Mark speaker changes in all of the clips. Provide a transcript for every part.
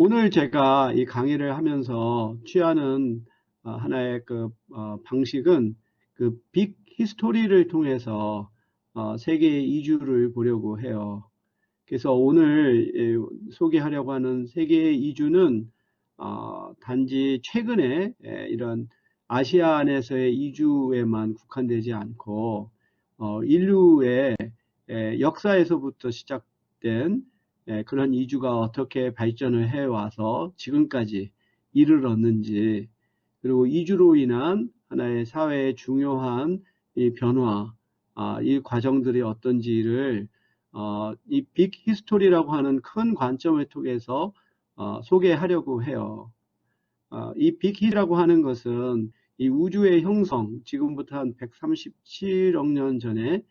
Speaker 1: 오늘 제가 이 강의를 하면서 취하는 하나의 방식은 빅 히스토리를 통해서 세계 이주를 보려고 해요. 그래서 오늘 소개하려고 하는 세계 이주는 단지 최근에 이런 아시아 안에서의 이주에만 국한되지 않고 인류의 역사에서부터 시작된 그런 이주가 어떻게 발전을 해와서 지금까지 이르렀는지, 그리고 이주로 인한 하나의 사회의 중요한 이 변화, 이 과정들이 어떤지를 이 빅 히스토리라고 하는 큰 관점을 통해서 소개하려고 해요. 이 빅히라고 하는 것은 이 우주의 형성, 지금부터 한 137억 년 전에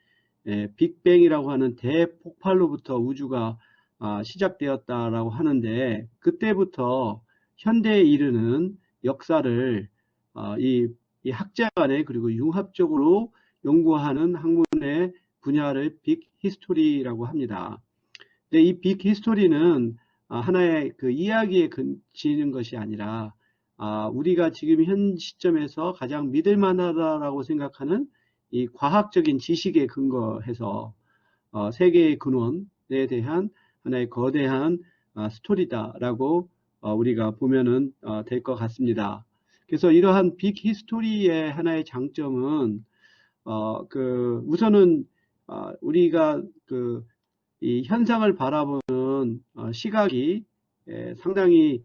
Speaker 1: 빅뱅이라고 하는 대폭발로부터 우주가 시작되었다라고 하는데, 그때부터 현대에 이르는 역사를 이 학자 간에 그리고 융합적으로 연구하는 학문의 분야를 빅 히스토리라고 합니다. 근데 이 빅 히스토리는 하나의 그 이야기에 그치는 것이 아니라 우리가 지금 현 시점에서 가장 믿을 만하다라고 생각하는 이 과학적인 지식에 근거해서 세계의 근원에 대한 하나의 거대한 스토리다라고 우리가 보면은 될 것 같습니다. 그래서 이러한 빅 히스토리의 하나의 장점은 우선은 우리가 이 현상을 바라보는 시각이 상당히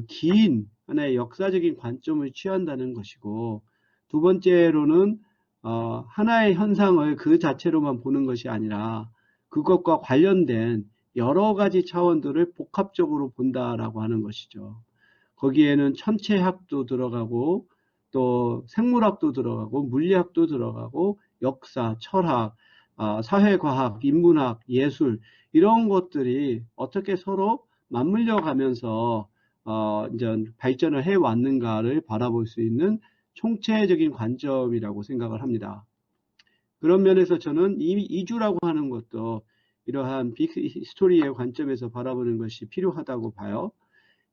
Speaker 1: 긴 하나의 역사적인 관점을 취한다는 것이고, 두 번째로는 하나의 현상을 그 자체로만 보는 것이 아니라 그것과 관련된 여러 가지 차원들을 복합적으로 본다라고 하는 것이죠. 거기에는 천체학도 들어가고 또 생물학도 들어가고 물리학도 들어가고 역사, 철학, 사회과학, 인문학, 예술, 이런 것들이 어떻게 서로 맞물려 가면서 이제 발전을 해 왔는가를 바라볼 수 있는 총체적인 관점이라고 생각을 합니다. 그런 면에서 저는 이 이주라고 하는 것도 이러한 빅 히스토리의 관점에서 바라보는 것이 필요하다고 봐요.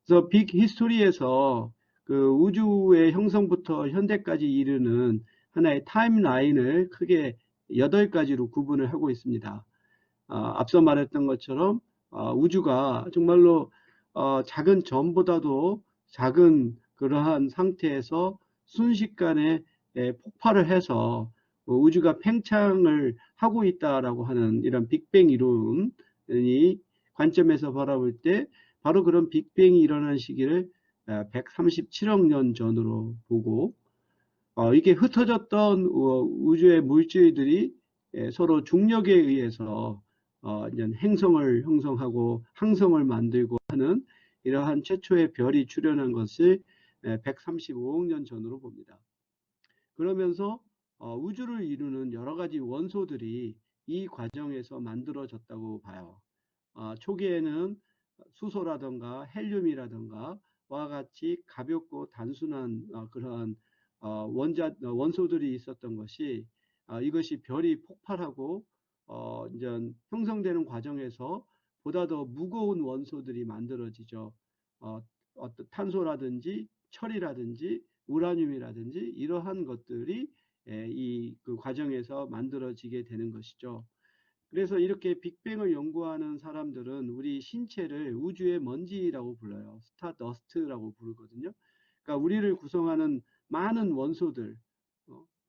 Speaker 1: 그래서 빅 히스토리에서 그 우주의 형성부터 현대까지 이르는 하나의 타임라인을 크게 8가지로 구분을 하고 있습니다. 앞서 말했던 것처럼 우주가 정말로 작은 점보다도 작은 그러한 상태에서 순식간에 폭발을 해서 우주가 팽창을 하고 있다라고 하는 이런 빅뱅 이론이 관점에서 바라볼 때 바로 그런 빅뱅이 일어난 시기를 137억 년 전으로 보고, 이게 흩어졌던 우주의 물질들이 서로 중력에 의해서 이제 행성을 형성하고 항성을 만들고 하는 이러한 최초의 별이 출현한 것을 135억 년 전으로 봅니다. 그러면서 우주를 이루는 여러 가지 원소들이 이 과정에서 만들어졌다고 봐요. 초기에는 수소라든가 헬륨이라든가 와 같이 가볍고 단순한 그러한 원소들이 있었던 것이, 이것이 별이 폭발하고 이제 형성되는 과정에서 보다 더 무거운 원소들이 만들어지죠. 어떤 탄소라든지 철이라든지 우라늄이라든지 이러한 것들이 이 과정에서 만들어지게 되는 것이죠. 그래서 이렇게 빅뱅을 연구하는 사람들은 우리 신체를 우주의 먼지라고 불러요. 스타더스트라고 부르거든요. 그러니까 우리를 구성하는 많은 원소들,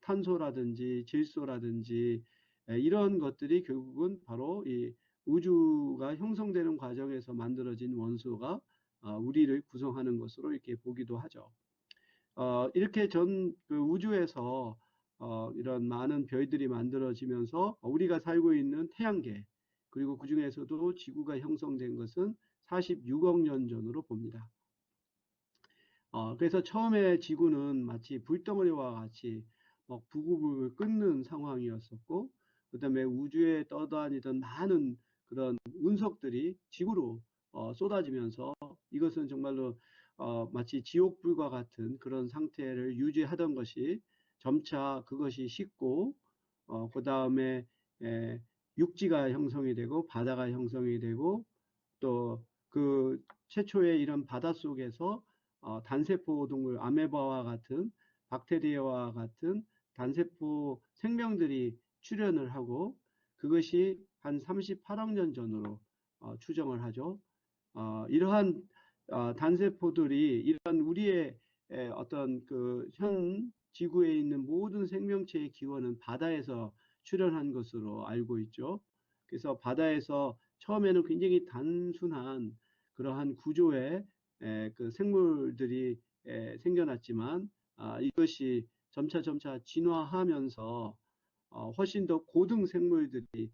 Speaker 1: 탄소라든지 질소라든지 이런 것들이 결국은 바로 이 우주가 형성되는 과정에서 만들어진 원소가 우리를 구성하는 것으로 이렇게 보기도 하죠. 이렇게 우주에서 이런 많은 별들이 만들어지면서 우리가 살고 있는 태양계, 그리고 그 중에서도 지구가 형성된 것은 46억 년 전으로 봅니다. 그래서 처음에 지구는 마치 불덩어리와 같이 부글부글 끓는 상황이었었고, 그 다음에 우주에 떠다니던 많은 그런 운석들이 지구로 쏟아지면서 이것은 정말로 마치 지옥불과 같은 그런 상태를 유지하던 것이 점차 그것이 식고, 그 다음에 육지가 형성이 되고 바다가 형성이 되고, 또 그 최초의 이런 바닷속에서 단세포 동물 아메바와 같은 박테리아와 같은 단세포 생명들이 출현을 하고 그것이 한 38억 년 전으로 추정을 하죠. 이러한 단세포들이 이런 우리의 어떤 그 현 지구에 있는 모든 생명체의 기원은 바다에서 출현한 것으로 알고 있죠. 그래서 바다에서 처음에는 굉장히 단순한 그러한 구조의 그 생물들이 생겨났지만 이것이 점차 진화하면서 훨씬 더 고등 생물들이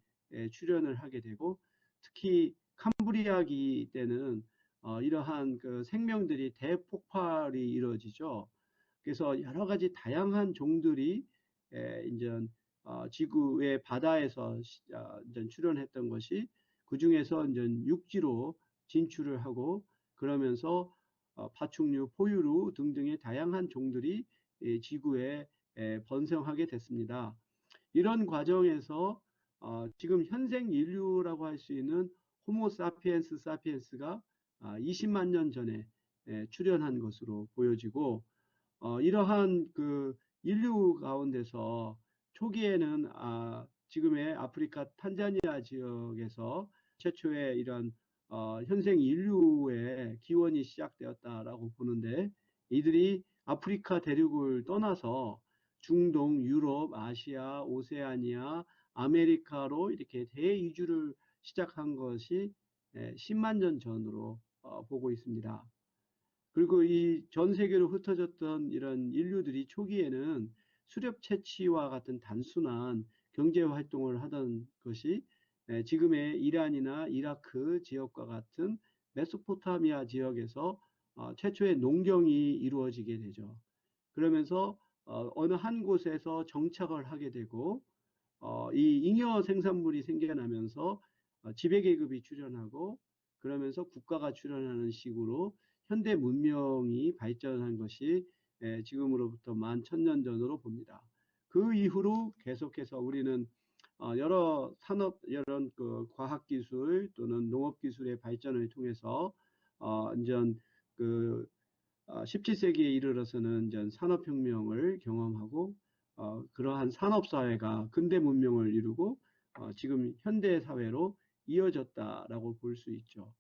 Speaker 1: 출현을 하게 되고 특히 캄브리아기 때는 이러한 그 생명들이 대폭발이 이루어지죠. 그래서 여러 가지 다양한 종들이 이제 지구의 바다에서 이제 출현했던 것이 그 중에서 이제 육지로 진출을 하고 그러면서 파충류, 포유류 등등의 다양한 종들이 지구에 번성하게 됐습니다. 이런 과정에서 지금 현생 인류라고 할 수 있는 호모 사피엔스 사피엔스가 20만 년 전에 출현한 것으로 보여지고 이러한 그 인류 가운데서 초기에는 지금의 아프리카 탄자니아 지역에서 최초의 이런 현생 인류의 기원이 시작되었다라고 보는데 이들이 아프리카 대륙을 떠나서 중동, 유럽, 아시아, 오세아니아, 아메리카로 이렇게 대이주를 시작한 것이 10만 년 전으로 보고 있습니다. 그리고 이 전 세계로 흩어졌던 이런 인류들이 초기에는 수렵 채취와 같은 단순한 경제 활동을 하던 것이 지금의 이란이나 이라크 지역과 같은 메소포타미아 지역에서 최초의 농경이 이루어지게 되죠. 그러면서 어느 한 곳에서 정착을 하게 되고 이 잉여 생산물이 생겨나면서 지배계급이 출현하고 그러면서 국가가 출현하는 식으로 현대 문명이 발전한 것이 지금으로부터 11,000년 전으로 봅니다. 그 이후로 계속해서 우리는 여러 산업, 이런 그 과학기술 또는 농업기술의 발전을 통해서 이제 그 17세기에 이르러서는 이제 산업혁명을 경험하고 그러한 산업사회가 근대 문명을 이루고 지금 현대사회로 이어졌다라고 볼 수 있죠.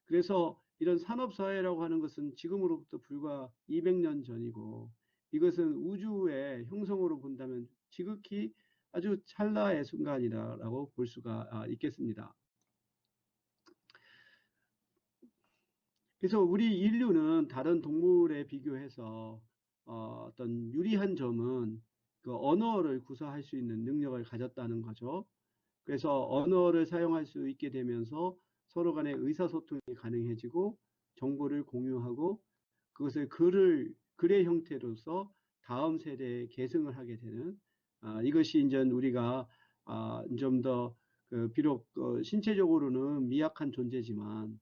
Speaker 1: 그래서 이런 산업사회라고 하는 것은 지금으로부터 불과 200년 전이고 이것은 우주의 형성으로 본다면 지극히 아주 찰나의 순간이라고 볼 수가 있겠습니다. 그래서 우리 인류는 다른 동물에 비교해서 어떤 유리한 점은 그 언어를 구사할 수 있는 능력을 가졌다는 거죠. 그래서 언어를 사용할 수 있게 되면서 서로 간의 의사소통이 가능해지고 정보를 공유하고 그것을 글의 형태로서 다음 세대에 계승을 하게 되는 이것이 이제 우리가 좀 더 비록 신체적으로는 미약한 존재지만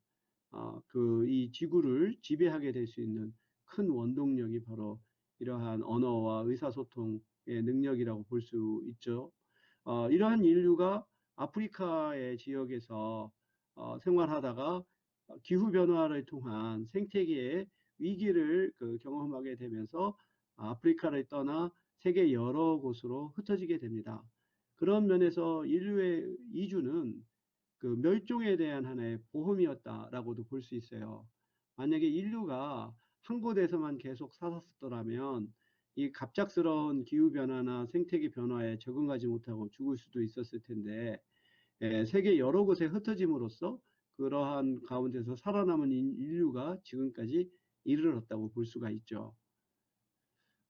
Speaker 1: 이 지구를 지배하게 될 수 있는 큰 원동력이 바로 이러한 언어와 의사소통의 능력이라고 볼 수 있죠. 이러한 인류가 아프리카의 지역에서 생활하다가 기후변화를 통한 생태계의 위기를 경험하게 되면서 아프리카를 떠나 세계 여러 곳으로 흩어지게 됩니다. 그런 면에서 인류의 이주는 그 멸종에 대한 하나의 보험이었다라고도 볼 수 있어요. 만약에 인류가 한 곳에서만 계속 살았더라면 이 갑작스러운 기후변화나 생태계 변화에 적응하지 못하고 죽을 수도 있었을 텐데 세계 여러 곳에 흩어짐으로써 그러한 가운데서 살아남은 인류가 지금까지 이르렀다고 볼 수가 있죠.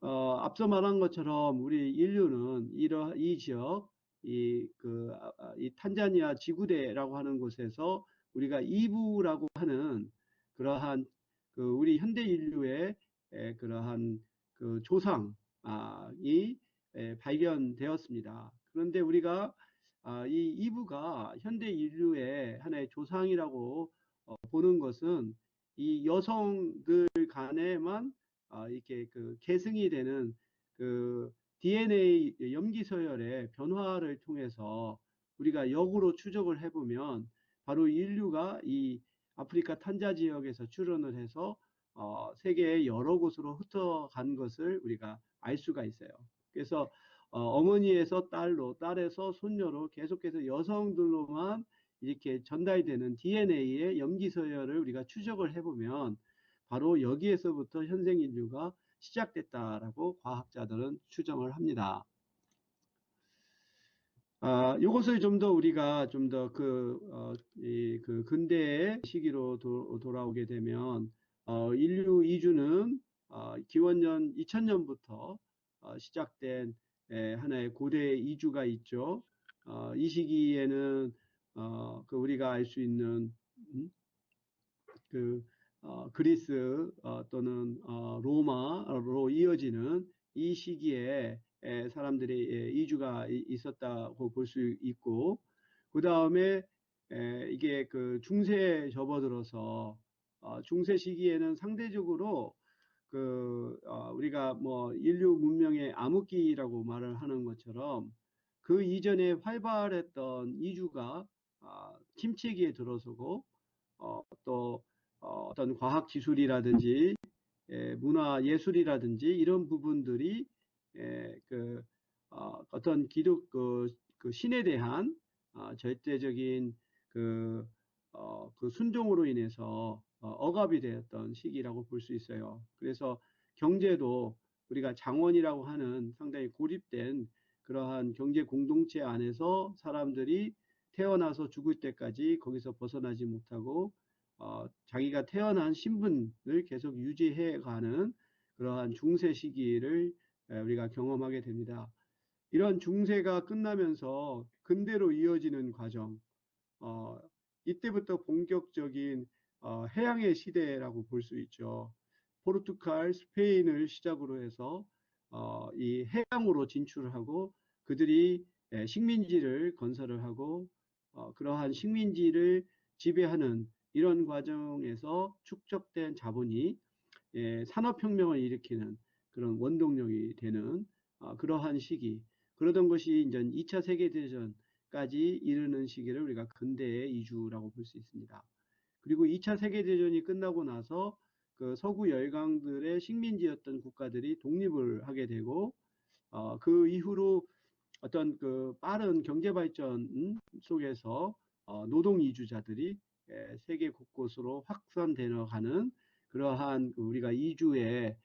Speaker 1: 앞서 말한 것처럼 우리 인류는 이 지역, 이 탄자니아 지구대라고 하는 곳에서 우리가 이브라고 하는 그러한 우리 현대 인류의 그러한 그 조상이 발견되었습니다. 그런데 우리가 이 이브가 현대 인류의 하나의 조상이라고 보는 것은 이 여성들 간에만 이렇게 계승이 되는 DNA 염기 서열의 변화를 통해서 우리가 역으로 추적을 해보면 바로 인류가 이 아프리카 탄자 지역에서 출현을 해서 세계의 여러 곳으로 흩어간 것을 우리가 알 수가 있어요. 그래서 어머니에서 딸로, 딸에서 손녀로 계속해서 여성들로만 이렇게 전달이 되는 DNA의 염기서열을 우리가 추적을 해보면 바로 여기에서부터 현생 인류가 시작됐다라고 과학자들은 추정을 합니다. 이것을 좀 더 우리가 좀 더 그 근대의 시기로 돌아오게 되면 인류 이주는 기원전 2000년부터 시작된 하나의 고대 이주가 있죠. 이 시기에는 그 우리가 알 수 있는 그 그리스 또는 로마로 이어지는 이 시기에 사람들의 이주가 있었다고 볼 수 있고, 그 다음에 이게 그 중세에 접어들어서 중세 시기에는 상대적으로 우리가 뭐 인류 문명의 암흑기라고 말을 하는 것처럼 그 이전에 활발했던 이주가 침체기에 들어서고 또 어떤 과학 기술이라든지 문화 예술이라든지 이런 부분들이 어떤 기독 그 신에 대한 절대적인 그 순종으로 인해서 억압이 되었던 시기라고 볼 수 있어요. 그래서 경제도 우리가 장원이라고 하는 상당히 고립된 그러한 경제 공동체 안에서 사람들이 태어나서 죽을 때까지 거기서 벗어나지 못하고 자기가 태어난 신분을 계속 유지해가는 그러한 중세 시기를 우리가 경험하게 됩니다. 이런 중세가 끝나면서 근대로 이어지는 과정, 어, 이때부터 본격적인 해양의 시대라고 볼 수 있죠. 포르투갈, 스페인을 시작으로 해서 이 해양으로 진출을 하고 그들이 식민지를 건설을 하고 그러한 식민지를 지배하는 이런 과정에서 축적된 자본이 산업혁명을 일으키는 그런 원동력이 되는 그러한 시기. 그러던 것이 이제 2차 세계대전까지 이르는 시기를 우리가 근대의 이주라고 볼 수 있습니다. 그리고 2차 세계대전이 끝나고 나서 그 서구 열강들의 식민지였던 국가들이 독립을 하게 되고 그 이후로 어떤 그 빠른 경제 발전 속에서 노동 이주자들이 세계 곳곳으로 확산되어 가는 그러한 우리가 이주의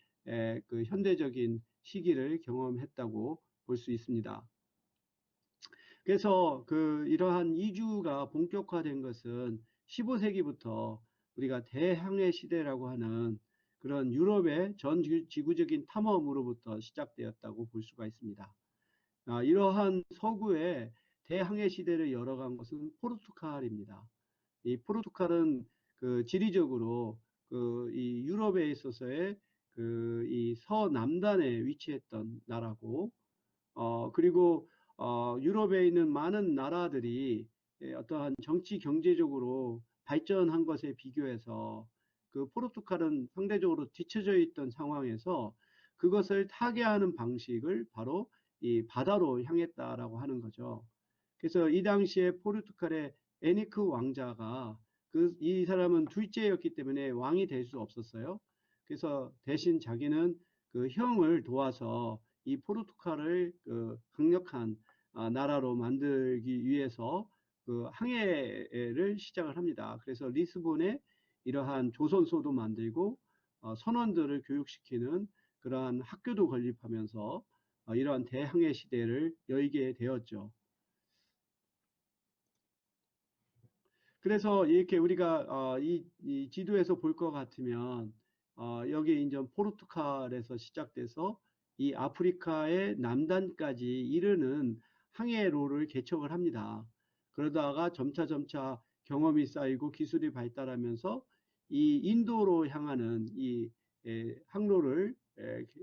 Speaker 1: 그 현대적인 시기를 경험했다고 볼 수 있습니다. 그래서 이러한 이주가 본격화된 것은 15세기부터 우리가 대항해 시대라고 하는 그런 유럽의 전 지구적인 탐험으로부터 시작되었다고 볼 수가 있습니다. 이러한 서구의 대항해 시대를 열어간 것은 포르투갈입니다. 이 포르투갈은 지리적으로 이 유럽에 있어서의 이 서남단에 위치했던 나라고, 그리고 유럽에 있는 많은 나라들이 어떠한 정치 경제적으로 발전한 것에 비교해서 그 포르투갈은 상대적으로 뒤처져 있던 상황에서 그것을 타개하는 방식을 바로 이 바다로 향했다라고 하는 거죠. 그래서 이 당시에 포르투갈의 에니크 왕자가 이 사람은 둘째였기 때문에 왕이 될 수 없었어요. 그래서 대신 자기는 그 형을 도와서 이 포르투갈을 강력한 나라로 만들기 위해서 그 항해를 시작을 합니다. 그래서 리스본에 이러한 조선소도 만들고 선원들을 교육시키는 그러한 학교도 건립하면서 이러한 대항해 시대를 열게 되었죠. 그래서 이렇게 우리가 이 지도에서 볼 것 같으면 여기 이제 포르투갈에서 시작돼서 이 아프리카의 남단까지 이르는 항해로를 개척을 합니다. 그러다가 점차 경험이 쌓이고 기술이 발달하면서 이 인도로 향하는 이 항로를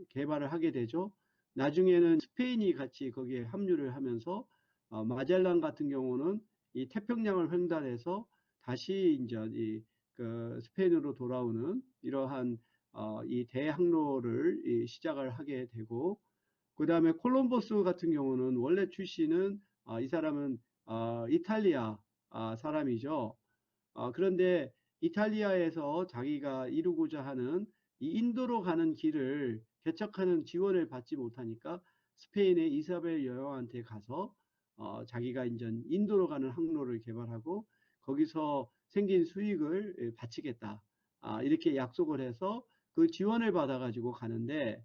Speaker 1: 개발을 하게 되죠. 나중에는 스페인이 같이 거기에 합류를 하면서 마젤란 같은 경우는 이 태평양을 횡단해서 다시 이제 스페인으로 돌아오는 이러한 이 대항로를 시작을 하게 되고, 그 다음에 콜럼버스 같은 경우는 원래 출신은 이 사람은 이탈리아 사람이죠. 그런데 이탈리아에서 자기가 이루고자 하는 이 인도로 가는 길을 개척하는 지원을 받지 못하니까 스페인의 이사벨 여왕한테 가서 자기가 이제 인도로 가는 항로를 개발하고 거기서 생긴 수익을 바치겠다. 이렇게 약속을 해서 그 지원을 받아가지고 가는데,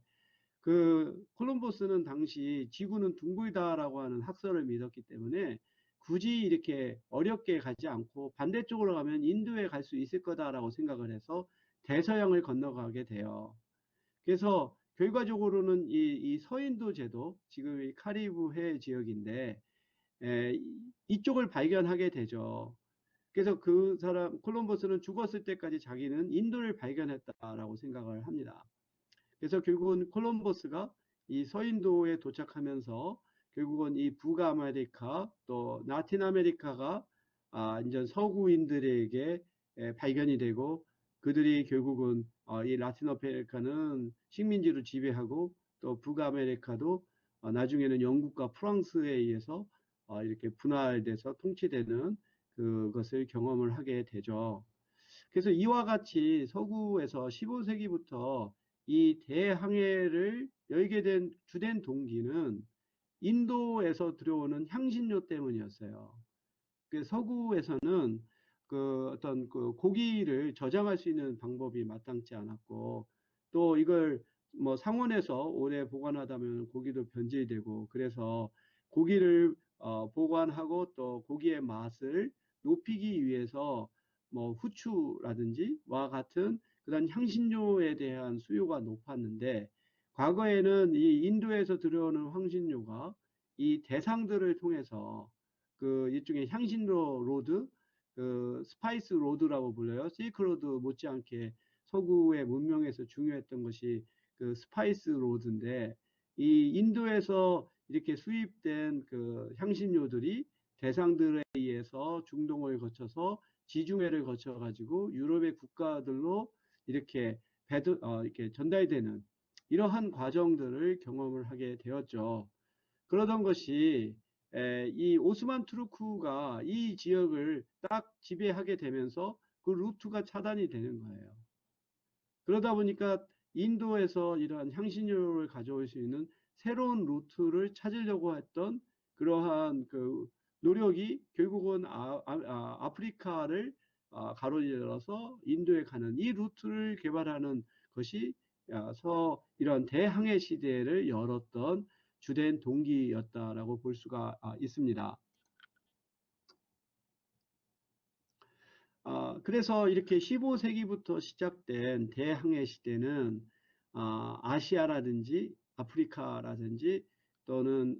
Speaker 1: 그 콜럼버스는 당시 지구는 둥글다라고 하는 학설을 믿었기 때문에 굳이 이렇게 어렵게 가지 않고 반대쪽으로 가면 인도에 갈 수 있을 거다라고 생각을 해서 대서양을 건너가게 돼요. 그래서 결과적으로는 이 서인도 제도, 지금 이 카리브해 지역인데 이쪽을 발견하게 되죠. 그래서 그 사람 콜럼버스는 죽었을 때까지 자기는 인도를 발견했다라고 생각을 합니다. 그래서 결국은 콜럼버스가 이 서인도에 도착하면서 결국은 이 북아메리카 또 라틴 아메리카가 이제 서구인들에게 발견이 되고, 그들이 결국은 이 라틴 아메리카는 식민지로 지배하고 또 북아메리카도 나중에는 영국과 프랑스에 의해서 이렇게 분할돼서 통치되는 그것을 경험을 하게 되죠. 그래서 이와 같이 서구에서 15세기부터 이 대항해를 열게 된 주된 동기는 인도에서 들어오는 향신료 때문이었어요. 그 서구에서는 그 어떤 그 고기를 저장할 수 있는 방법이 마땅치 않았고, 또 이걸 뭐 상온에서 오래 보관하다면 고기도 변질되고, 그래서 고기를 보관하고 또 고기의 맛을 높이기 위해서 뭐 후추라든지 와 같은 그런 향신료에 대한 수요가 높았는데, 과거에는 이 인도에서 들어오는 향신료가 이 대상들을 통해서 그 일종의 향신료 로드, 그 스파이스 로드라고 불려요. 실크 로드 못지않게 서구의 문명에서 중요했던 것이 그 스파이스 로드인데, 이 인도에서 이렇게 수입된 그 향신료들이 대상들에 의해서 중동을 거쳐서 지중해를 거쳐 가지고 유럽의 국가들로 이렇게 이렇게 전달되는 이러한 과정들을 경험을 하게 되었죠. 그러던 것이 이 오스만 투르크가 이 지역을 딱 지배하게 되면서 그 루트가 차단이 되는 거예요. 그러다 보니까 인도에서 이러한 향신료를 가져올 수 있는 새로운 루트를 찾으려고 했던 그러한 그 노력이 결국은 아프리카를 가로질러서 인도에 가는 이 루트를 개발하는 것이 이런 대항해 시대를 열었던 주된 동기였다라고 볼 수가 있습니다. 그래서 이렇게 15세기부터 시작된 대항해 시대는 아시아라든지 아프리카라든지 또는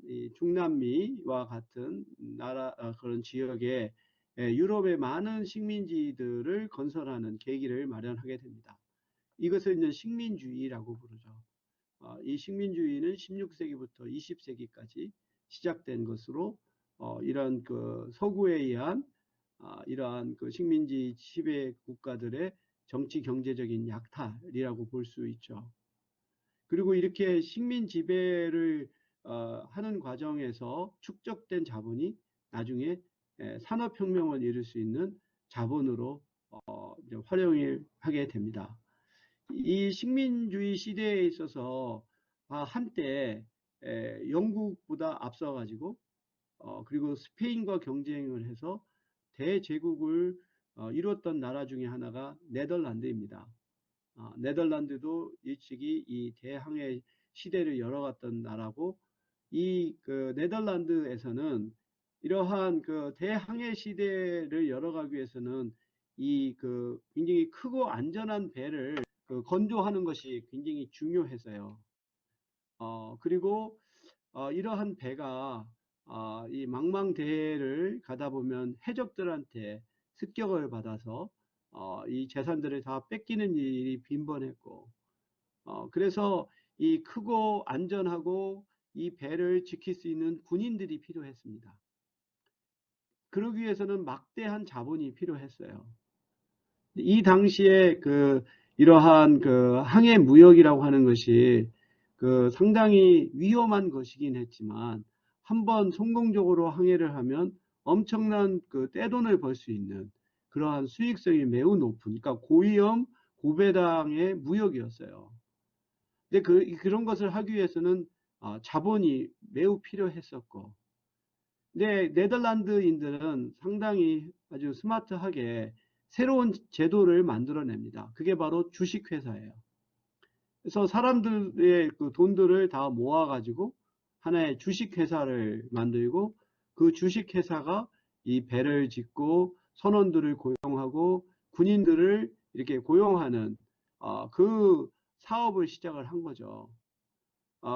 Speaker 1: 이 중남미와 같은 나라 그런 지역에 유럽의 많은 식민지들을 건설하는 계기를 마련하게 됩니다. 이것을 이제 식민주의라고 부르죠. 이 식민주의는 16세기부터 20세기까지 시작된 것으로 이런 그 서구에 의한 이러한 그 식민지 지배 국가들의 정치 경제적인 약탈이라고 볼 수 있죠. 그리고 이렇게 식민 지배를 하는 과정에서 축적된 자본이 나중에 산업혁명을 이룰 수 있는 자본으로 이제 활용을 하게 됩니다. 이 식민주의 시대에 있어서 한때 영국보다 앞서가지고 그리고 스페인과 경쟁을 해서 대제국을 이뤘던 나라 중에 하나가 네덜란드입니다. 네덜란드도 일찍이 이 대항해 시대를 열어갔던 나라고, 이 그 네덜란드에서는 이러한 그 대항해 시대를 열어가기 위해서는 이 그 굉장히 크고 안전한 배를 그 건조하는 것이 굉장히 중요해서요. 그리고 이러한 배가 이 망망대해를 가다 보면 해적들한테 습격을 받아서 이 재산들을 다 뺏기는 일이 빈번했고, 그래서 이 크고 안전하고 이 배를 지킬 수 있는 군인들이 필요했습니다. 그러기 위해서는 막대한 자본이 필요했어요. 이 당시에 그 이러한 그 항해 무역이라고 하는 것이 그 상당히 위험한 것이긴 했지만, 한번 성공적으로 항해를 하면 엄청난 그 떼돈을 벌 수 있는 그러한 수익성이 매우 높은, 그러니까 고위험 고배당의 무역이었어요. 근데 그런 것을 하기 위해서는 자본이 매우 필요했었고, 근데 네덜란드인들은 상당히 아주 스마트하게 새로운 제도를 만들어냅니다. 그게 바로 주식회사예요. 그래서 사람들의 그 돈들을 다 모아가지고 하나의 주식회사를 만들고, 그 주식회사가 이 배를 짓고 선원들을 고용하고 군인들을 이렇게 고용하는 그 사업을 시작을 한 거죠.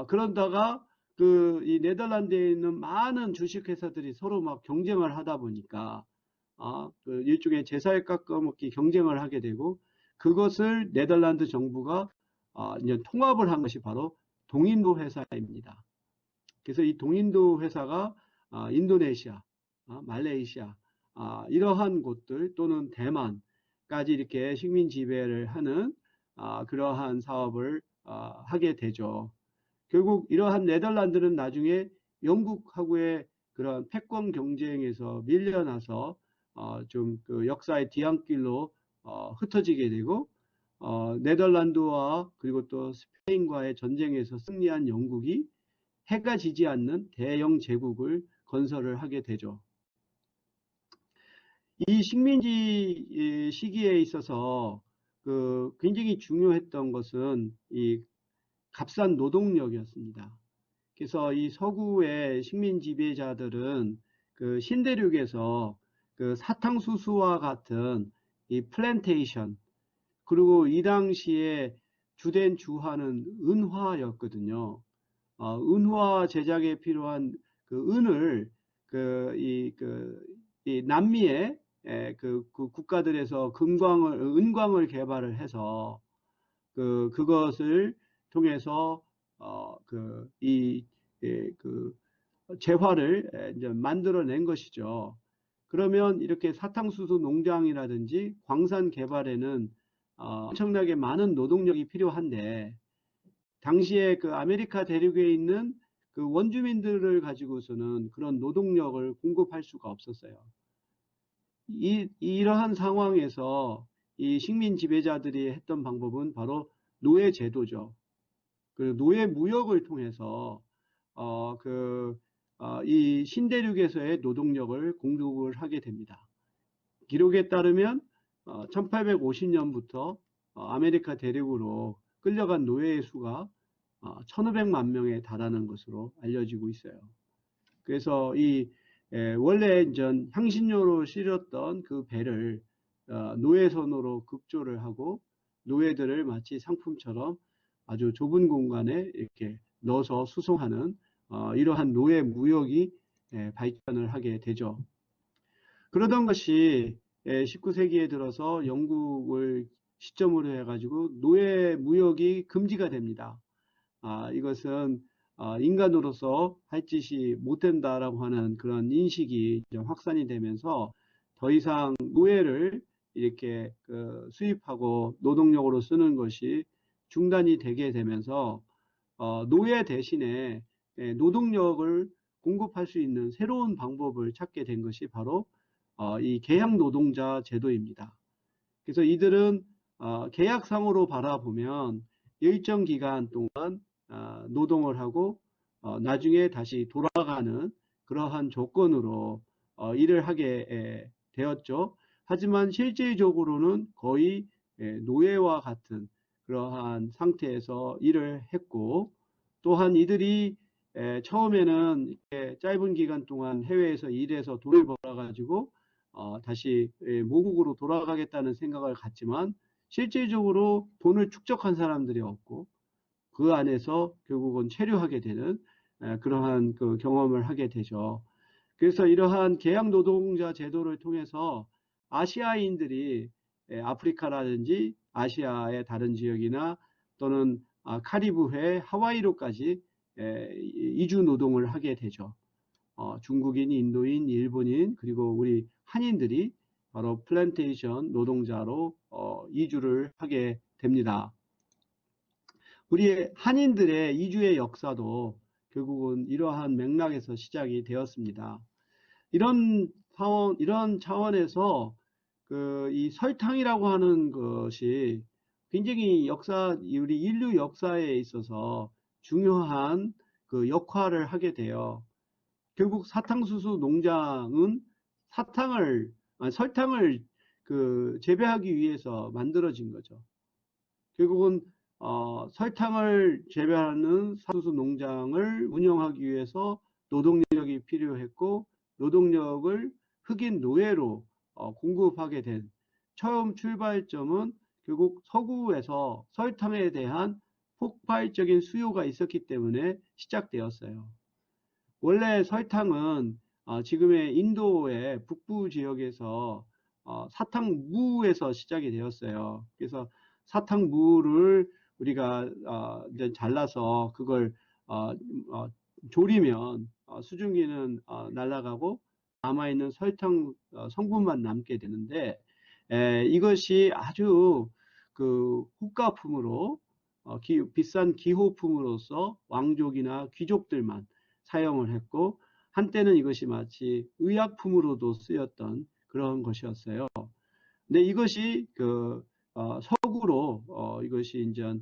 Speaker 1: 그런다가 이 네덜란드에 있는 많은 주식회사들이 서로 막 경쟁을 하다 보니까 그 일종의 제살 깎아먹기 경쟁을 하게 되고, 그것을 네덜란드 정부가 이제 통합을 한 것이 바로 동인도 회사입니다. 그래서 이 동인도 회사가 인도네시아, 말레이시아 이러한 곳들 또는 대만까지 이렇게 식민 지배를 하는 그러한 사업을 하게 되죠. 결국 이러한 네덜란드는 나중에 영국하고의 그런 패권 경쟁에서 밀려나서 좀 그 역사의 뒤안길로 흩어지게 되고, 네덜란드와 그리고 또 스페인과의 전쟁에서 승리한 영국이 해가 지지 않는 대영 제국을 건설을 하게 되죠. 이 식민지 시기에 있어서 그 굉장히 중요했던 것은 이 값싼 노동력이었습니다. 그래서 이 서구의 식민 지배자들은 그 신대륙에서 그 사탕수수와 같은 이 플랜테이션, 그리고 이 당시에 주된 주화는 은화였거든요. 은화 제작에 필요한 그 은을 이 남미의 그 국가들에서 은광을 개발을 해서 그것을 통해서 그 재화를 이제 만들어낸 것이죠. 그러면 이렇게 사탕수수 농장이라든지 광산 개발에는 엄청나게 많은 노동력이 필요한데, 당시에 그 아메리카 대륙에 있는 그 원주민들을 가지고서는 그런 노동력을 공급할 수가 없었어요. 이러한 상황에서 이 식민 지배자들이 했던 방법은 바로 노예 제도죠. 그 노예 무역을 통해서 이 신대륙에서의 노동력을 공급을 하게 됩니다. 기록에 따르면 1850년부터 아메리카 대륙으로 끌려간 노예의 수가 1500만 명에 달하는 것으로 알려지고 있어요. 그래서 원래 이전 향신료로 실었던 그 배를 노예선으로 급조를 하고, 노예들을 마치 상품처럼 아주 좁은 공간에 이렇게 넣어서 수송하는 이러한 노예 무역이 발전을 하게 되죠. 그러던 것이 19세기에 들어서 영국을 시점으로 해가지고 노예 무역이 금지가 됩니다. 이것은 인간으로서 할 짓이 못 된다라고 하는 그런 인식이 확산이 되면서 더 이상 노예를 이렇게 수입하고 노동력으로 쓰는 것이 중단이 되게 되면서 노예 대신에 노동력을 공급할 수 있는 새로운 방법을 찾게 된 것이 바로 이 계약 노동자 제도입니다. 그래서 이들은 계약상으로 바라보면 일정 기간 동안 노동을 하고 나중에 다시 돌아가는 그러한 조건으로 일을 하게 되었죠. 하지만 실질적으로는 거의 노예와 같은 그러한 상태에서 일을 했고, 또한 이들이 처음에는 짧은 기간 동안 해외에서 일해서 돈을 벌어가지고 다시 모국으로 돌아가겠다는 생각을 갖지만, 실질적으로 돈을 축적한 사람들이 없고 그 안에서 결국은 체류하게 되는 그러한 그 경험을 하게 되죠. 그래서 이러한 계약 노동자 제도를 통해서 아시아인들이 아프리카라든지 아시아의 다른 지역이나 또는 카리브해 하와이로까지 이주 노동을 하게 되죠. 중국인, 인도인, 일본인, 그리고 우리 한인들이 바로 플랜테이션 노동자로 이주를 하게 됩니다. 우리 한인들의 이주의 역사도 결국은 이러한 맥락에서 시작이 되었습니다. 이런 차원에서 이 설탕이라고 하는 것이 굉장히 우리 인류 역사에 있어서 중요한 그 역할을 하게 돼요. 결국 사탕수수 농장은 설탕을 재배하기 위해서 만들어진 거죠. 결국은 설탕을 재배하는 사수수 농장을 운영하기 위해서 노동력이 필요했고, 노동력을 흑인 노예로 공급하게 된 처음 출발점은 결국 서구에서 설탕에 대한 폭발적인 수요가 있었기 때문에 시작되었어요. 원래 설탕은 지금의 인도의 북부 지역에서 사탕무에서 시작이 되었어요. 그래서 사탕무를 우리가 이제 잘라서 그걸 조리면 수증기는 날아가고 남아있는 설탕 성분만 남게 되는데, 이것이 아주 그 호가품으로 비싼 기호품으로서 왕족이나 귀족들만 사용을 했고, 한때는 이것이 마치 의약품으로도 쓰였던 그런 것이었어요. 근데 이것이 서구로 이것이 이제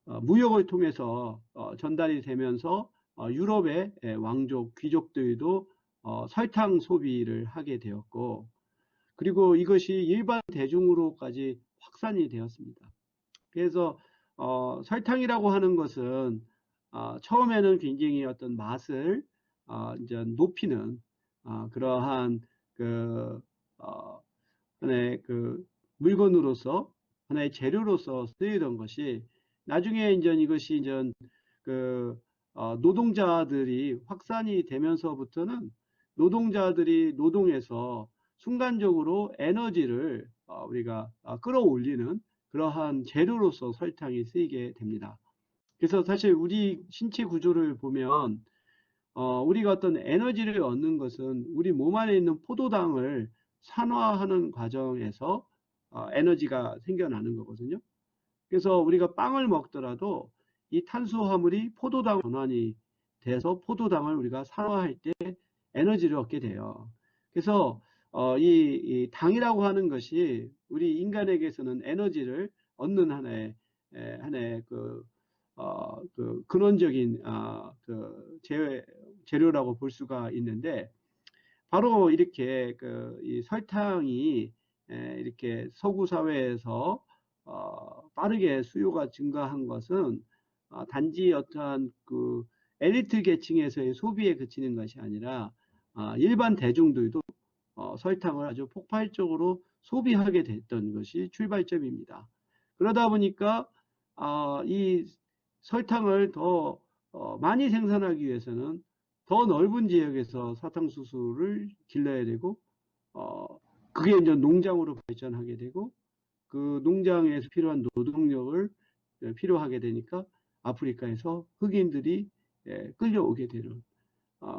Speaker 1: 무역을 통해서 전달이 되면서 유럽의 왕족 귀족들도 설탕 소비를 하게 되었고, 그리고 이것이 일반 대중으로까지 확산이 되었습니다. 그래서 설탕이라고 하는 것은 처음에는 굉장히 어떤 맛을 이제 높이는 그러한 하나의 물건으로서, 하나의 재료로서 쓰이던 것이, 나중에 이제 이것이 이제 노동자들이 확산이 되면서부터는 노동자들이 노동해서 순간적으로 에너지를 우리가 끌어올리는 그러한 재료로서 설탕이 쓰이게 됩니다. 그래서 사실 우리 신체 구조를 보면 우리가 어떤 에너지를 얻는 것은 우리 몸 안에 있는 포도당을 산화하는 과정에서 에너지가 생겨나는 거거든요. 그래서 우리가 빵을 먹더라도 이 탄수화물이 포도당 전환이 돼서 포도당을 우리가 산화할 때 에너지를 얻게 돼요. 그래서 이 당이라고 하는 것이 우리 인간에게서는 에너지를 얻는 하나의 근원적인 재료라고 볼 수가 있는데, 바로 이렇게 이 설탕이 이렇게 서구 사회에서 빠르게 수요가 증가한 것은 단지 어떠한 엘리트 계층에서의 소비에 그치는 것이 아니라 일반 대중들도 설탕을 아주 폭발적으로 소비하게 됐던 것이 출발점입니다. 그러다 보니까 이 설탕을 더 많이 생산하기 위해서는 더 넓은 지역에서 사탕수수를 길러야 되고, 그게 이제 농장으로 발전하게 되고, 그 농장에서 필요한 노동력을 필요하게 되니까 아프리카에서 흑인들이 끌려오게 되는.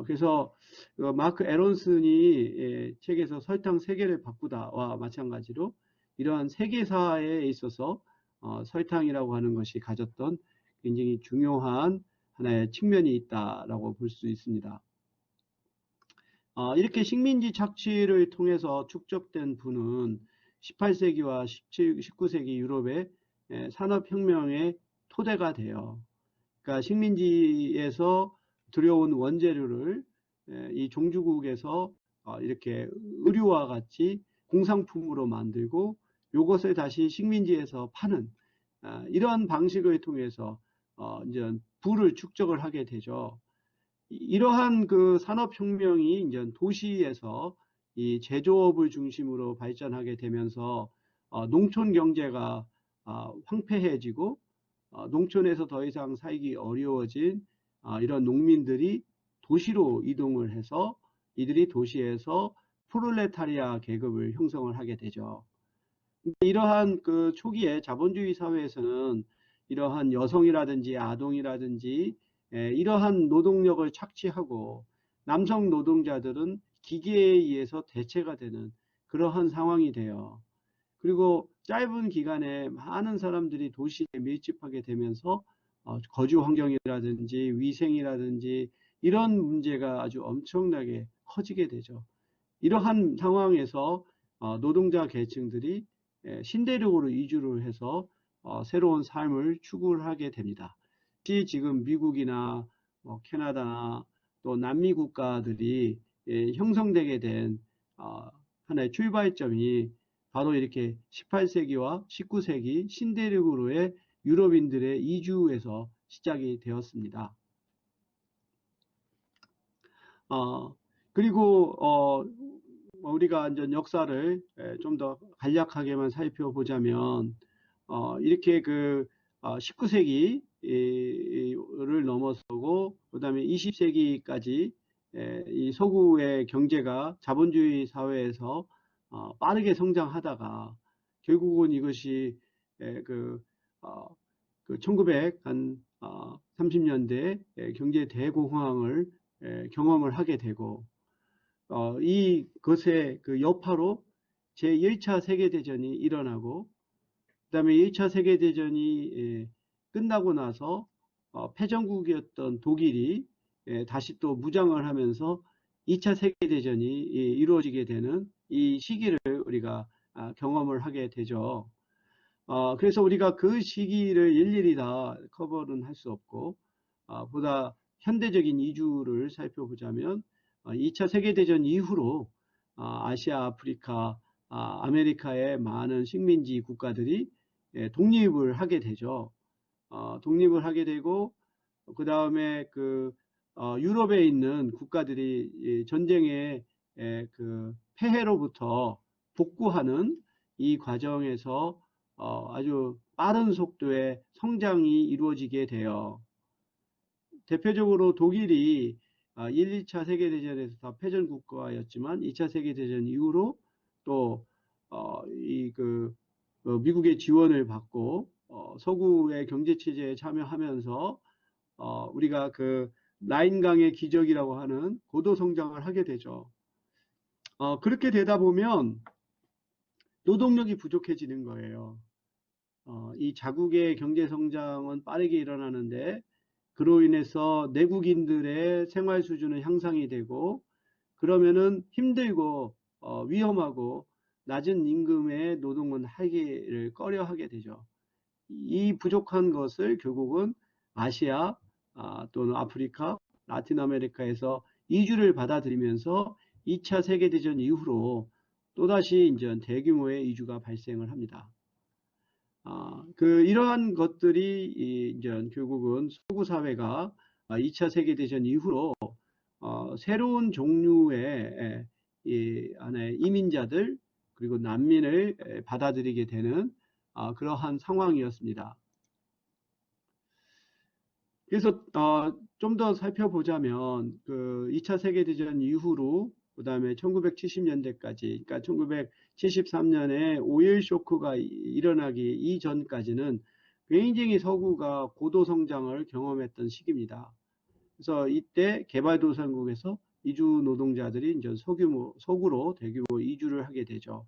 Speaker 1: 그래서 마크 에런슨이 책에서 설탕 세계를 바꾸다와 마찬가지로 이러한 세계사에 있어서 설탕이라고 하는 것이 가졌던 굉장히 중요한 하나의 측면이 있다라고 볼 수 있습니다. 이렇게 식민지 착취를 통해서 축적된 부는 18세기와 19세기 유럽의 산업혁명의 토대가 돼요. 그러니까 식민지에서 들여온 원재료를 이 종주국에서 이렇게 의류와 같이 공산품으로 만들고, 이것을 다시 식민지에서 파는 이러한 방식을 통해서 이제 부를 축적을 하게 되죠. 이러한 산업혁명이 이제 도시에서 이 제조업을 중심으로 발전하게 되면서 농촌 경제가 황폐해지고, 농촌에서 더 이상 살기 어려워진 이런 농민들이 도시로 이동을 해서 이들이 도시에서 프롤레타리아 계급을 형성을 하게 되죠. 이러한 초기에 자본주의 사회에서는 이러한 여성이라든지 아동이라든지 이러한 노동력을 착취하고, 남성 노동자들은 기계에 의해서 대체가 되는 그러한 상황이 돼요. 그리고 짧은 기간에 많은 사람들이 도시에 밀집하게 되면서 거주 환경이라든지 위생이라든지 이런 문제가 아주 엄청나게 커지게 되죠. 이러한 상황에서 노동자 계층들이 신대륙으로 이주를 해서 새로운 삶을 추구를 하게 됩니다. 특히 지금 미국이나 캐나다나 또 남미 국가들이 형성되게 된 하나의 출발점이 바로 이렇게 18세기와 19세기 신대륙으로의 유럽인들의 이주에서 시작이 되었습니다. 그리고 우리가 이제 역사를 좀 더 간략하게만 살펴보자면 이렇게 그 19세기를 넘어서고 그다음에 20세기까지 이 서구의 경제가 자본주의 사회에서 빠르게 성장하다가 결국은 이것이 그 1930년대 경제 대공황을 경험을 하게 되고 이것의 그 여파로 제1차 세계대전이 일어나고 그 다음에 1차 세계대전이 끝나고 나서 패전국이었던 독일이 다시 또 무장을 하면서 2차 세계대전이 이루어지게 되는 이 시기를 우리가 경험을 하게 되죠. 그래서 우리가 그 시기를 일일이 다 커버는 할 수 없고 보다 현대적인 이주를 살펴보자면 2차 세계대전 이후로 아시아, 아프리카, 아메리카의 많은 식민지 국가들이 독립을 하게 되죠. 독립을 하게 되고 그 다음에 그 유럽에 있는 국가들이 전쟁의 그 폐해로부터 복구하는 이 과정에서 아주 빠른 속도의 성장이 이루어지게 돼요. 대표적으로 독일이 1, 2차 세계대전에서 다 패전 국가였지만 2차 세계대전 이후로 또 미국의 지원을 받고 서구의 경제체제에 참여하면서 우리가 그 라인강의 기적이라고 하는 고도 성장을 하게 되죠. 그렇게 되다 보면 노동력이 부족해지는 거예요. 이 자국의 경제 성장은 빠르게 일어나는데 그로 인해서 내국인들의 생활 수준은 향상이 되고 그러면은 힘들고 위험하고 낮은 임금의 노동은 하기를 꺼려 하게 되죠. 이 부족한 것을 결국은 아시아 또는 아프리카, 라틴 아메리카에서 이주를 받아들이면서 2차 세계대전 이후로 또다시 이제 대규모의 이주가 발생을 합니다. 이러한 것들이 이제 결국은 서구 사회가 2차 세계대전 이후로 새로운 종류의 안에 이민자들 그리고 난민을 받아들이게 되는 그러한 상황이었습니다. 그래서 좀 더 살펴보자면 그 2차 세계대전 이후로 그 다음에 1970년대까지 그러니까 1973년에 오일 쇼크가 일어나기 이전까지는 굉장히 서구가 고도 성장을 경험했던 시기입니다. 그래서 이때 개발도상국에서 이주 노동자들이 이제 서구로 대규모 이주를 하게 되죠.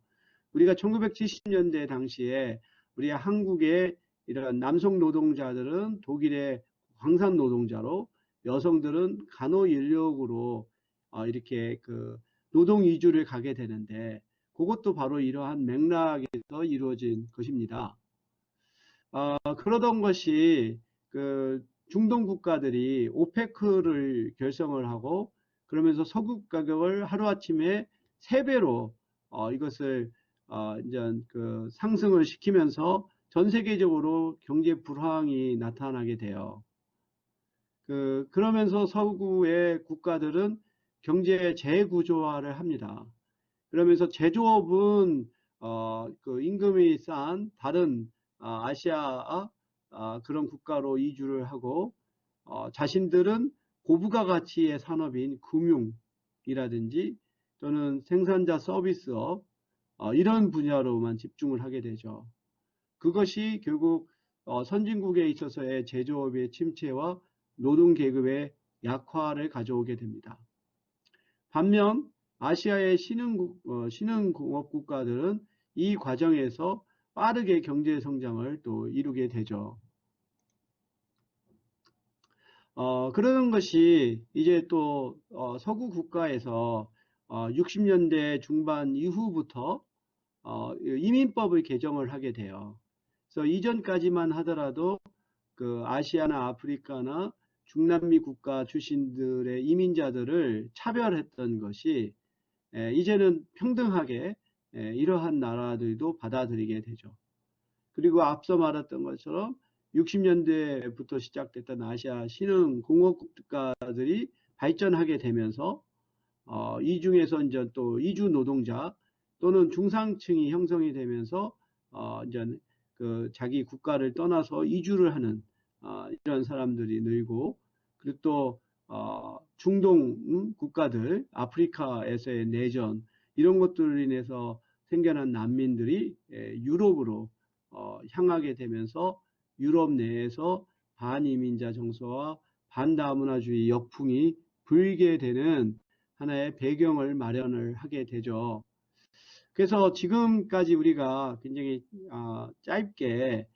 Speaker 1: 우리가 1970년대 당시에 우리 한국의 이런 남성 노동자들은 독일의 광산 노동자로 여성들은 간호 인력으로 이렇게 그 노동 이주를 가게 되는데 그것도 바로 이러한 맥락에서 이루어진 것입니다. 그러던 것이 그 중동 국가들이 오페크를 결성을 하고 그러면서 석유 가격을 하루아침에 3배로 이것을 이제 그 상승을 시키면서 전 세계적으로 경제 불황이 나타나게 돼요. 그러면서 서구의 국가들은 경제 재구조화를 합니다. 그러면서 제조업은 그 임금이 싼 다른 아시아 그런 국가로 이주를 하고 자신들은 고부가 가치의 산업인 금융이라든지 또는 생산자 서비스업 이런 분야로만 집중을 하게 되죠. 그것이 결국 선진국에 있어서의 제조업의 침체와 노동계급의 약화를 가져오게 됩니다. 반면 아시아의 신흥공업 국가들은 이 과정에서 빠르게 경제 성장을 또 이루게 되죠. 그러는 것이 이제 또 서구 국가에서 60년대 중반 이후부터 이민법을 개정을 하게 돼요. 그래서 이전까지만 하더라도 그 아시아나 아프리카나 중남미 국가 출신들의 이민자들을 차별했던 것이 이제는 평등하게 이러한 나라들도 받아들이게 되죠. 그리고 앞서 말했던 것처럼 60년대부터 시작됐던 아시아 신흥 공업 국가들이 발전하게 되면서 이 중에서 이제 또 이주 노동자 또는 중상층이 형성이 되면서 이제 그 자기 국가를 떠나서 이주를 하는 이런 사람들이 늘고, 그리고 또 중동 국가들, 아프리카에서의 내전 이런 것들로 인해서 생겨난 난민들이 유럽으로 향하게 되면서 유럽 내에서 반이민자 정서와 반다문화주의 역풍이 불게 되는 하나의 배경을 마련을 하게 되죠. 그래서 지금까지 우리가 굉장히 짧게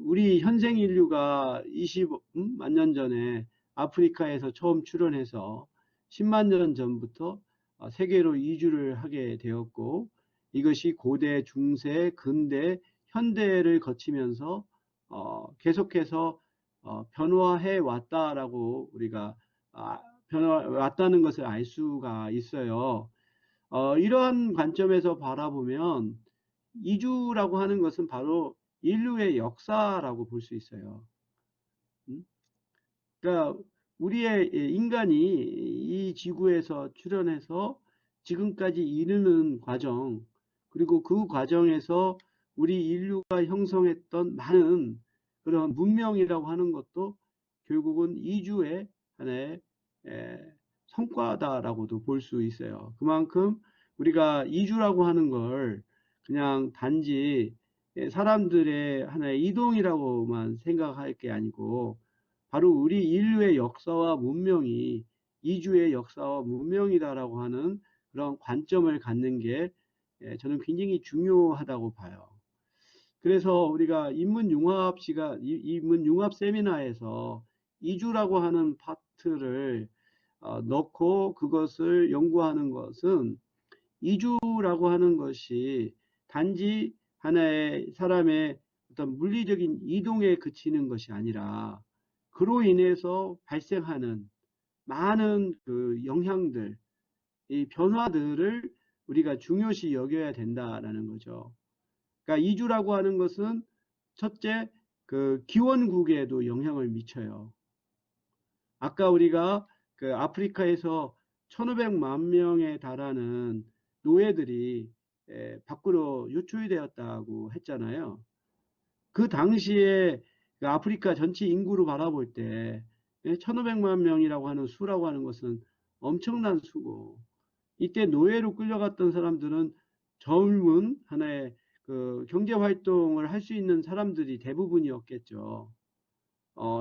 Speaker 1: 우리 현생 인류가 20만 년 전에 아프리카에서 처음 출현해서 10만 년 전부터 세계로 이주를 하게 되었고, 이것이 고대, 중세, 근대, 현대를 거치면서 계속해서 변화해 왔다라고 우리가 변화 왔다는 것을 알 수가 있어요. 이러한 관점에서 바라보면 이주라고 하는 것은 바로 인류의 역사라고 볼 수 있어요. 그러니까 우리의 인간이 이 지구에서 출현해서 지금까지 이르는 과정, 그리고 그 과정에서 우리 인류가 형성했던 많은 그런 문명이라고 하는 것도 결국은 이주의 하나의 성과다라고도 볼 수 있어요. 그만큼 우리가 이주라고 하는 걸 그냥 단지 사람들의 하나의 이동이라고만 생각할 게 아니고, 바로 우리 인류의 역사와 문명이 이주의 역사와 문명이다라고 하는 그런 관점을 갖는 게 저는 굉장히 중요하다고 봐요. 그래서 우리가 인문융합 세미나에서 이주라고 하는 파트를 넣고 그것을 연구하는 것은, 이주라고 하는 것이 단지 하나의 사람의 어떤 물리적인 이동에 그치는 것이 아니라 그로 인해서 발생하는 많은 그 영향들, 이 변화들을 우리가 중요시 여겨야 된다라는 거죠. 그러니까 이주라고 하는 것은 첫째, 그 기원국에도 영향을 미쳐요. 아까 우리가 그 아프리카에서 1500만 명에 달하는 노예들이 밖으로 유출되었다고 했잖아요. 그 당시에 그 아프리카 전체 인구로 바라볼 때 1500만 명이라고 하는 수라고 하는 것은 엄청난 수고, 이때 노예로 끌려갔던 사람들은 젊은 하나의 그 경제 활동을 할 수 있는 사람들이 대부분이었겠죠.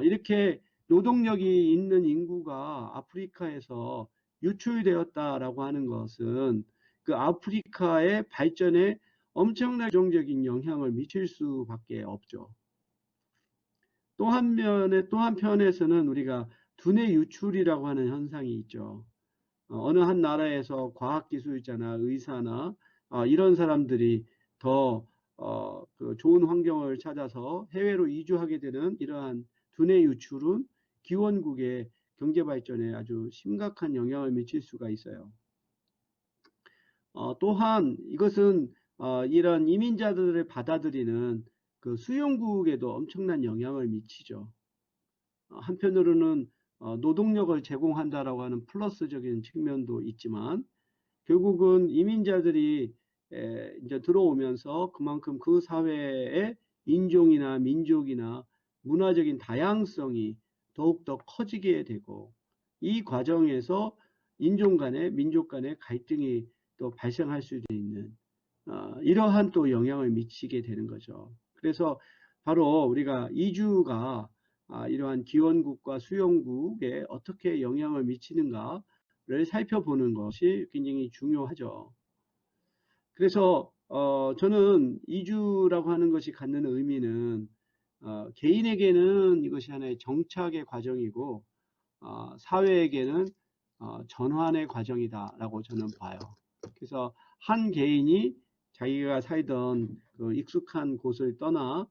Speaker 1: 이렇게 노동력이 있는 인구가 아프리카에서 유출되었다라고 하는 것은 그 아프리카의 발전에 엄청난 부정적인 영향을 미칠 수밖에 없죠. 또 한편에서는 우리가 두뇌 유출이라고 하는 현상이 있죠. 어느 한 나라에서 과학기술자나 의사나 이런 사람들이 더 그 좋은 환경을 찾아서 해외로 이주하게 되는 이러한 두뇌 유출은 기원국의 경제 발전에 아주 심각한 영향을 미칠 수가 있어요. 또한 이것은 이런 이민자들을 받아들이는 그 수용국에도 엄청난 영향을 미치죠. 한편으로는 노동력을 제공한다라고 하는 플러스적인 측면도 있지만, 결국은 이민자들이 이제 들어오면서 그만큼 그 사회의 인종이나 민족이나 문화적인 다양성이 더욱더 커지게 되고, 이 과정에서 인종 간의 민족 간의 갈등이 또 발생할 수도 있는 이러한 또 영향을 미치게 되는 거죠. 그래서 바로 우리가 이주가 이러한 기원국과 수용국에 어떻게 영향을 미치는가를 살펴보는 것이 굉장히 중요하죠. 그래서 저는 이주라고 하는 것이 갖는 의미는 개인에게는 이것이 하나의 정착의 과정이고, 사회에게는 전환의 과정이다라고 저는 봐요. 그래서 한 개인이 자기가 살던 그 익숙한 곳을 떠나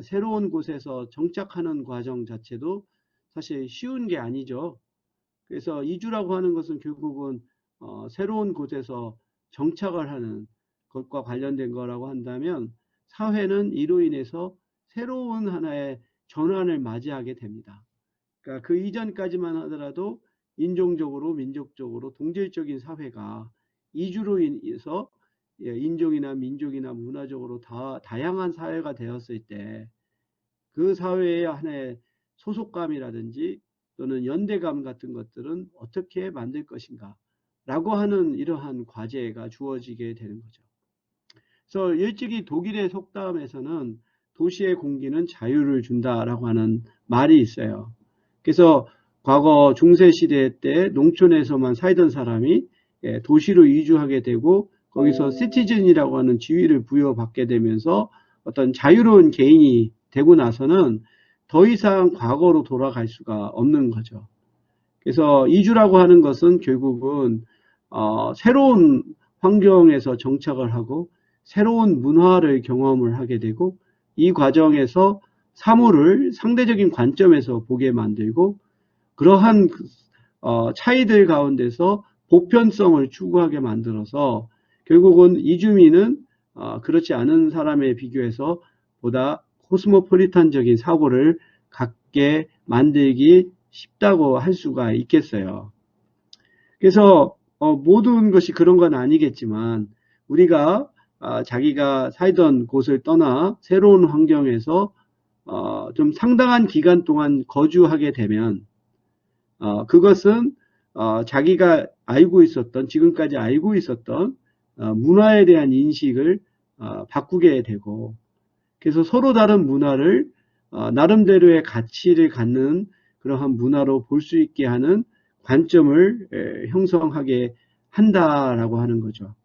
Speaker 1: 새로운 곳에서 정착하는 과정 자체도 사실 쉬운 게 아니죠. 그래서 이주라고 하는 것은 결국은 새로운 곳에서 정착을 하는 것과 관련된 거라고 한다면 사회는 이로 인해서 새로운 하나의 전환을 맞이하게 됩니다. 그러니까 그 이전까지만 하더라도 인종적으로 민족적으로 동질적인 사회가 이주로 인해서 인종이나 민족이나 문화적으로 다양한 사회가 되었을 때 그 사회의 하나의 소속감이라든지 또는 연대감 같은 것들은 어떻게 만들 것인가 라고 하는 이러한 과제가 주어지게 되는 거죠. 그래서 일찍이 독일의 속담에서는 도시의 공기는 자유를 준다라고 하는 말이 있어요. 그래서 과거 중세시대 때 농촌에서만 살던 사람이 도시로 이주하게 되고 거기서 시티즌이라고 하는 지위를 부여받게 되면서 어떤 자유로운 개인이 되고 나서는 더 이상 과거로 돌아갈 수가 없는 거죠. 그래서 이주라고 하는 것은 결국은 새로운 환경에서 정착을 하고 새로운 문화를 경험을 하게 되고 이 과정에서 사물을 상대적인 관점에서 보게 만들고 그러한 차이들 가운데서 보편성을 추구하게 만들어서 결국은 이주민은 그렇지 않은 사람에 비교해서 보다 코스모폴리탄적인 사고를 갖게 만들기 쉽다고 할 수가 있겠어요. 그래서 모든 것이 그런 건 아니겠지만 우리가 자기가 살던 곳을 떠나 새로운 환경에서 좀 상당한 기간 동안 거주하게 되면 그것은 자기가 알고 있었던 지금까지 알고 있었던 문화에 대한 인식을 바꾸게 되고 그래서 서로 다른 문화를 나름대로의 가치를 갖는 그러한 문화로 볼 수 있게 하는 관점을 형성하게 한다라고 하는 거죠.